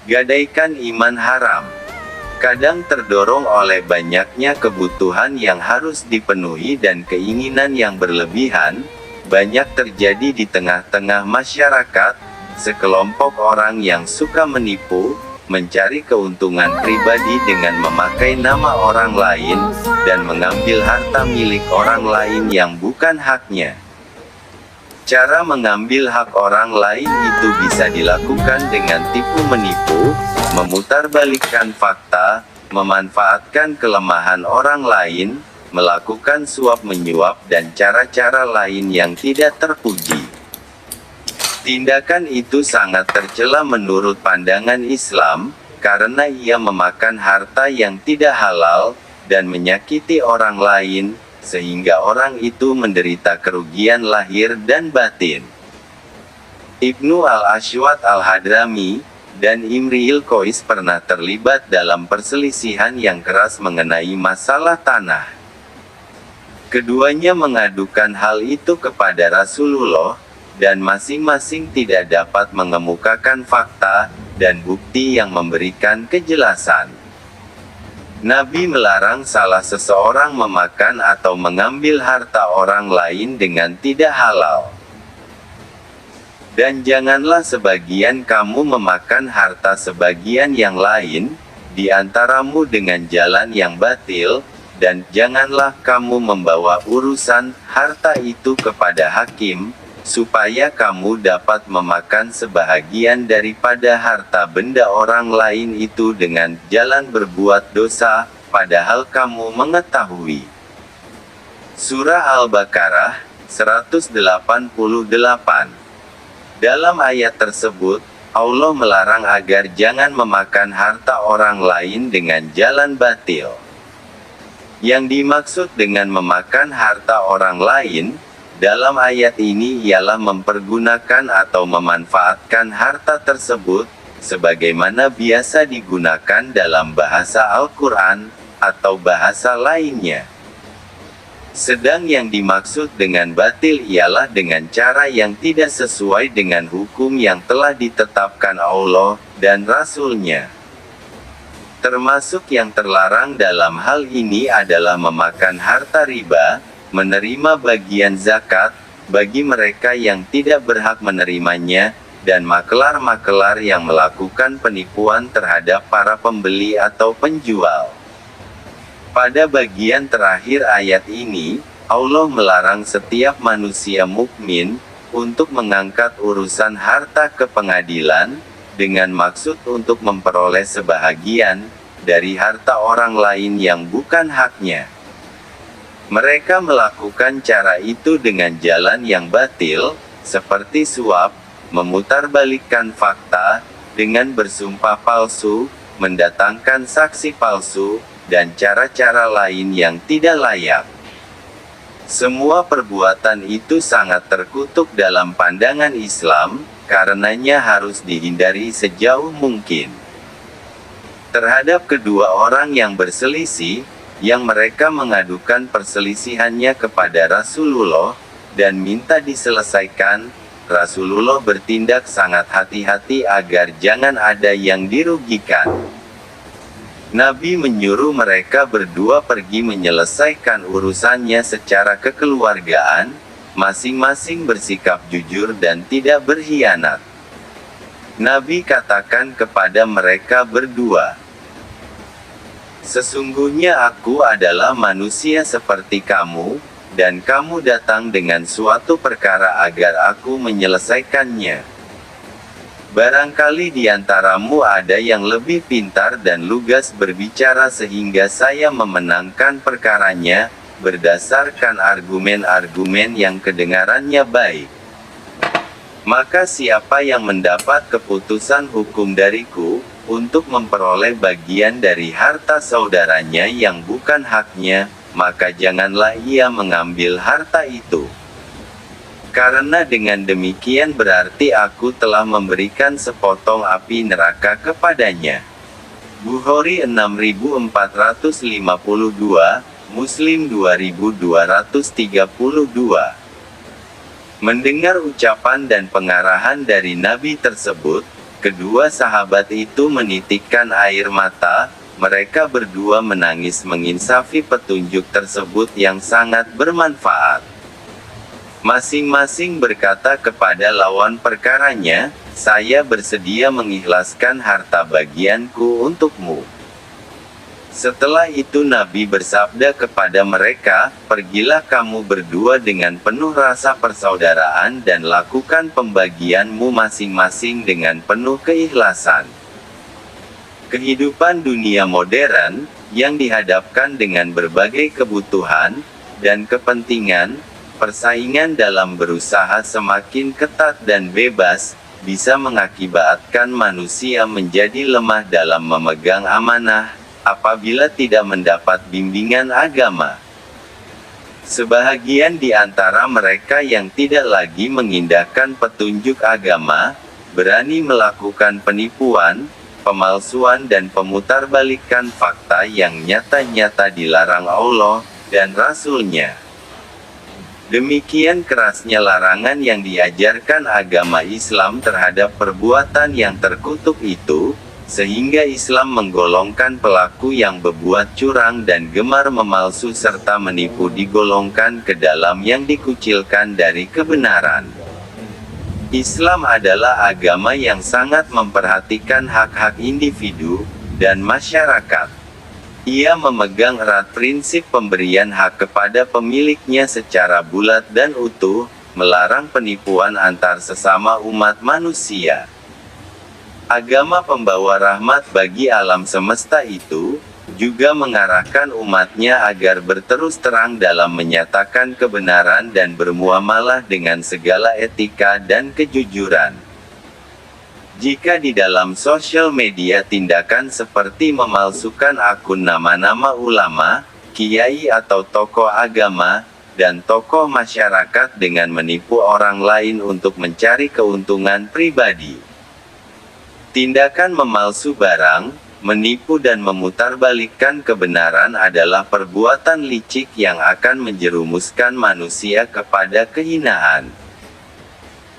Gadaikan iman haram. Kadang terdorong oleh banyaknya kebutuhan yang harus dipenuhi dan keinginan yang berlebihan, banyak terjadi di tengah-tengah masyarakat, sekelompok orang yang suka menipu, mencari keuntungan pribadi dengan memakai nama orang lain, dan mengambil harta milik orang lain yang bukan haknya. Cara mengambil hak orang lain itu bisa dilakukan dengan tipu-menipu, memutarbalikkan fakta, memanfaatkan kelemahan orang lain, melakukan suap-menyuap dan cara-cara lain yang tidak terpuji. Tindakan itu sangat tercela menurut pandangan Islam, karena ia memakan harta yang tidak halal, dan menyakiti orang lain, sehingga orang itu menderita kerugian lahir dan batin. Ibnu al-Ashwat al-Hadrami dan Imri'il Qais pernah terlibat dalam perselisihan yang keras mengenai masalah tanah. Keduanya mengadukan hal itu kepada Rasulullah, dan masing-masing tidak dapat mengemukakan fakta dan bukti yang memberikan kejelasan. Nabi melarang salah seseorang memakan atau mengambil harta orang lain dengan tidak halal. Dan janganlah sebagian kamu memakan harta sebagian yang lain, di antaramu dengan jalan yang batil, dan janganlah kamu membawa urusan harta itu kepada hakim, supaya kamu dapat memakan sebahagian daripada harta benda orang lain itu dengan jalan berbuat dosa, padahal kamu mengetahui. Surah Al-Baqarah 188. Dalam ayat tersebut, Allah melarang agar jangan memakan harta orang lain dengan jalan batil. Yang dimaksud dengan memakan harta orang lain dalam ayat ini ialah mempergunakan atau memanfaatkan harta tersebut, sebagaimana biasa digunakan dalam bahasa Al-Quran, atau bahasa lainnya. Sedang yang dimaksud dengan batil ialah dengan cara yang tidak sesuai dengan hukum yang telah ditetapkan Allah dan Rasul-Nya. Termasuk yang terlarang dalam hal ini adalah memakan harta riba, menerima bagian zakat, bagi mereka yang tidak berhak menerimanya, dan makelar-makelar yang melakukan penipuan terhadap para pembeli atau penjual. Pada bagian terakhir ayat ini, Allah melarang setiap manusia mukmin untuk mengangkat urusan harta ke pengadilan, dengan maksud untuk memperoleh sebahagian dari harta orang lain yang bukan haknya. Mereka melakukan cara itu dengan jalan yang batil, seperti suap, memutarbalikkan fakta, dengan bersumpah palsu, mendatangkan saksi palsu, dan cara-cara lain yang tidak layak. Semua perbuatan itu sangat terkutuk dalam pandangan Islam, karenanya harus dihindari sejauh mungkin. Terhadap kedua orang yang berselisih, yang mereka mengadukan perselisihannya kepada Rasulullah, dan minta diselesaikan, Rasulullah bertindak sangat hati-hati agar jangan ada yang dirugikan. Nabi menyuruh mereka berdua pergi menyelesaikan urusannya secara kekeluargaan, masing-masing bersikap jujur dan tidak berkhianat. Nabi katakan kepada mereka berdua, "Sesungguhnya aku adalah manusia seperti kamu, dan kamu datang dengan suatu perkara agar aku menyelesaikannya. Barangkali di antaramu ada yang lebih pintar dan lugas berbicara sehingga saya memenangkan perkaranya, berdasarkan argumen-argumen yang kedengarannya baik. Maka siapa yang mendapat keputusan hukum dariku, untuk memperoleh bagian dari harta saudaranya yang bukan haknya, maka janganlah ia mengambil harta itu. Karena dengan demikian berarti aku telah memberikan sepotong api neraka kepadanya." Bukhari 6452, Muslim 2232. Mendengar ucapan dan pengarahan dari Nabi tersebut, Kedua sahabat itu menitikkan air mata, mereka berdua menangis menginsafi petunjuk tersebut yang sangat bermanfaat. Masing-masing berkata kepada lawan perkaranya, "Saya bersedia mengikhlaskan harta bagianku untukmu." Setelah itu Nabi bersabda kepada mereka, "Pergilah kamu berdua dengan penuh rasa persaudaraan dan lakukan pembagianmu masing-masing dengan penuh keikhlasan." Kehidupan dunia modern, yang dihadapkan dengan berbagai kebutuhan dan kepentingan, persaingan dalam berusaha semakin ketat dan bebas, bisa mengakibatkan manusia menjadi lemah dalam memegang amanah, apabila tidak mendapat bimbingan agama. Sebahagian di antara mereka yang tidak lagi mengindahkan petunjuk agama, berani melakukan penipuan, pemalsuan dan pemutarbalikkan fakta yang nyata-nyata dilarang Allah dan Rasul-Nya. Demikian kerasnya larangan yang diajarkan agama Islam terhadap perbuatan yang terkutuk itu, sehingga Islam menggolongkan pelaku yang berbuat curang dan gemar memalsu serta menipu digolongkan ke dalam yang dikucilkan dari kebenaran. Islam adalah agama yang sangat memperhatikan hak-hak individu dan masyarakat. Ia memegang erat prinsip pemberian hak kepada pemiliknya secara bulat dan utuh, melarang penipuan antar sesama umat manusia. Agama pembawa rahmat bagi alam semesta itu, juga mengarahkan umatnya agar berterus terang dalam menyatakan kebenaran dan bermuamalah dengan segala etika dan kejujuran. Jika di dalam sosial media tindakan seperti memalsukan akun nama-nama ulama, kiai atau tokoh agama, dan tokoh masyarakat dengan menipu orang lain untuk mencari keuntungan pribadi. Tindakan memalsu barang, menipu dan memutarbalikkan kebenaran adalah perbuatan licik yang akan menjerumuskan manusia kepada kehinaan.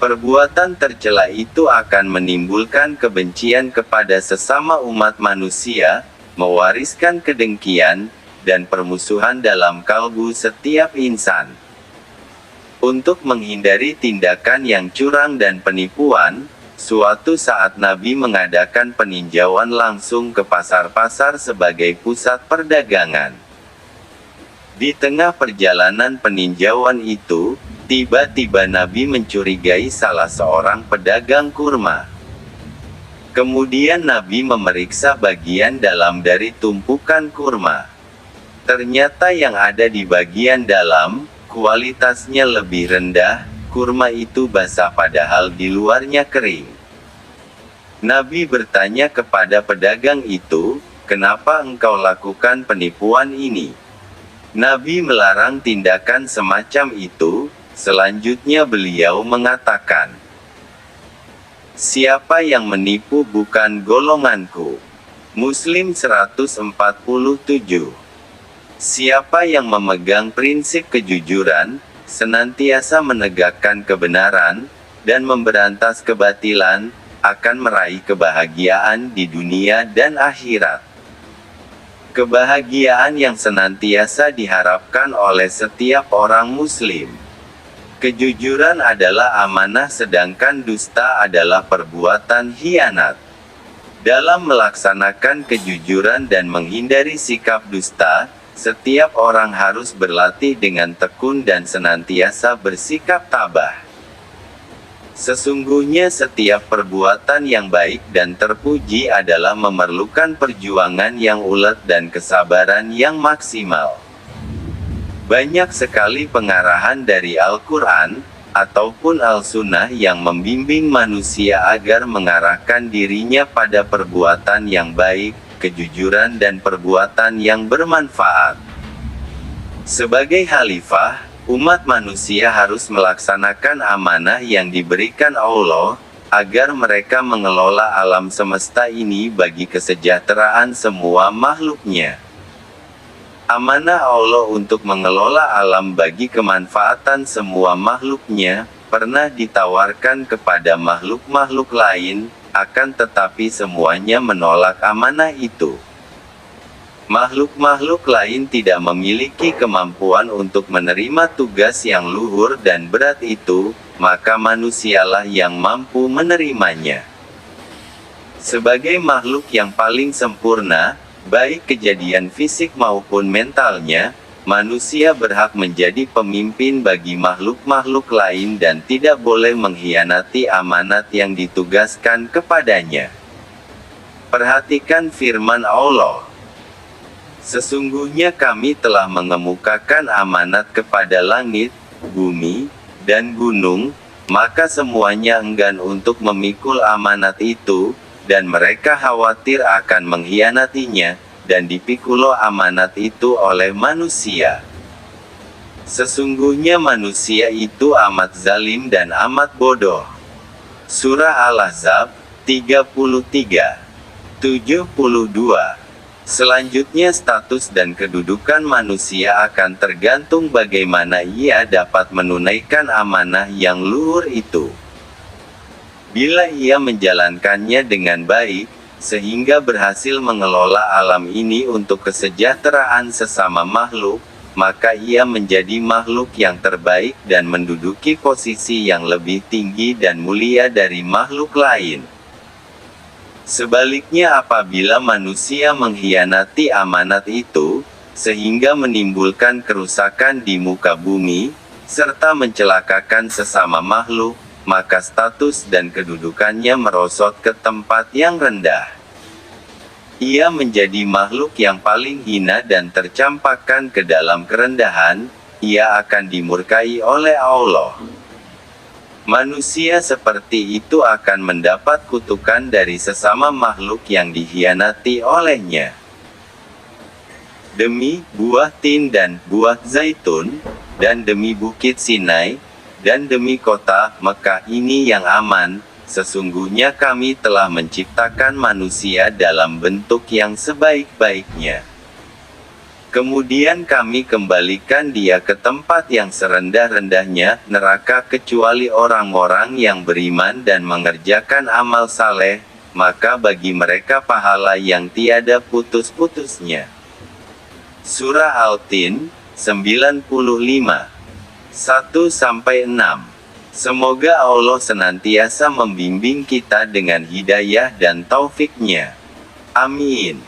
Perbuatan tercela itu akan menimbulkan kebencian kepada sesama umat manusia, mewariskan kedengkian, dan permusuhan dalam kalbu setiap insan. Untuk menghindari tindakan yang curang dan penipuan, suatu saat Nabi mengadakan peninjauan langsung ke pasar-pasar sebagai pusat perdagangan. Di tengah perjalanan peninjauan itu, tiba-tiba Nabi mencurigai salah seorang pedagang kurma. Kemudian Nabi memeriksa bagian dalam dari tumpukan kurma. Ternyata yang ada di bagian dalam, kualitasnya lebih rendah, kurma itu basah padahal di luarnya kering. Nabi bertanya kepada pedagang itu, "Kenapa engkau lakukan penipuan ini?" Nabi melarang tindakan semacam itu. Selanjutnya beliau mengatakan, "Siapa yang menipu bukan golonganku." Muslim 147. Siapa yang memegang prinsip kejujuran, senantiasa menegakkan kebenaran, dan memberantas kebatilan, akan meraih kebahagiaan di dunia dan akhirat. Kebahagiaan yang senantiasa diharapkan oleh setiap orang muslim. Kejujuran adalah amanah sedangkan dusta adalah perbuatan khianat. Dalam melaksanakan kejujuran dan menghindari sikap dusta, setiap orang harus berlatih dengan tekun dan senantiasa bersikap tabah. Sesungguhnya setiap perbuatan yang baik dan terpuji adalah memerlukan perjuangan yang ulet dan kesabaran yang maksimal. Banyak sekali pengarahan dari Al-Quran, ataupun Al-Sunnah yang membimbing manusia agar mengarahkan dirinya pada perbuatan yang baik, kejujuran dan perbuatan yang bermanfaat. Sebagai khalifah, umat manusia harus melaksanakan amanah yang diberikan Allah, agar mereka mengelola alam semesta ini bagi kesejahteraan semua makhluknya. Amanah Allah untuk mengelola alam bagi kemanfaatan semua makhluknya, pernah ditawarkan kepada makhluk-makhluk lain, akan tetapi semuanya menolak amanah itu. Makhluk-makhluk lain tidak memiliki kemampuan untuk menerima tugas yang luhur dan berat itu, maka manusialah yang mampu menerimanya. Sebagai makhluk yang paling sempurna, baik kejadian fisik maupun mentalnya, manusia berhak menjadi pemimpin bagi makhluk-makhluk lain dan tidak boleh mengkhianati amanat yang ditugaskan kepadanya. Perhatikan firman Allah. Sesungguhnya kami telah mengemukakan amanat kepada langit, bumi, dan gunung, maka semuanya enggan untuk memikul amanat itu, dan mereka khawatir akan mengkhianatinya, dan dipikulo amanat itu oleh manusia. Sesungguhnya manusia itu amat zalim dan amat bodoh. Surah Al-Ahzab, 33, 72. Selanjutnya status dan kedudukan manusia akan tergantung bagaimana ia dapat menunaikan amanah yang luhur itu. Bila ia menjalankannya dengan baik, sehingga berhasil mengelola alam ini untuk kesejahteraan sesama makhluk, maka ia menjadi makhluk yang terbaik dan menduduki posisi yang lebih tinggi dan mulia dari makhluk lain. Sebaliknya apabila manusia mengkhianati amanat itu, sehingga menimbulkan kerusakan di muka bumi, serta mencelakakan sesama makhluk, maka status dan kedudukannya merosot ke tempat yang rendah. Ia menjadi makhluk yang paling hina dan tercampakkan ke dalam kerendahan, ia akan dimurkai oleh Allah. Manusia seperti itu akan mendapat kutukan dari sesama makhluk yang dikhianati olehnya. Demi buah tin dan buah zaitun, dan demi bukit Sinai, dan demi kota Mekah ini yang aman, sesungguhnya kami telah menciptakan manusia dalam bentuk yang sebaik-baiknya. Kemudian kami kembalikan dia ke tempat yang serendah-rendahnya, neraka, kecuali orang-orang yang beriman dan mengerjakan amal saleh, maka bagi mereka pahala yang tiada putus-putusnya. Surah Al-Tin, 95. 1-6. Semoga Allah senantiasa membimbing kita dengan hidayah dan taufik-Nya. Amin.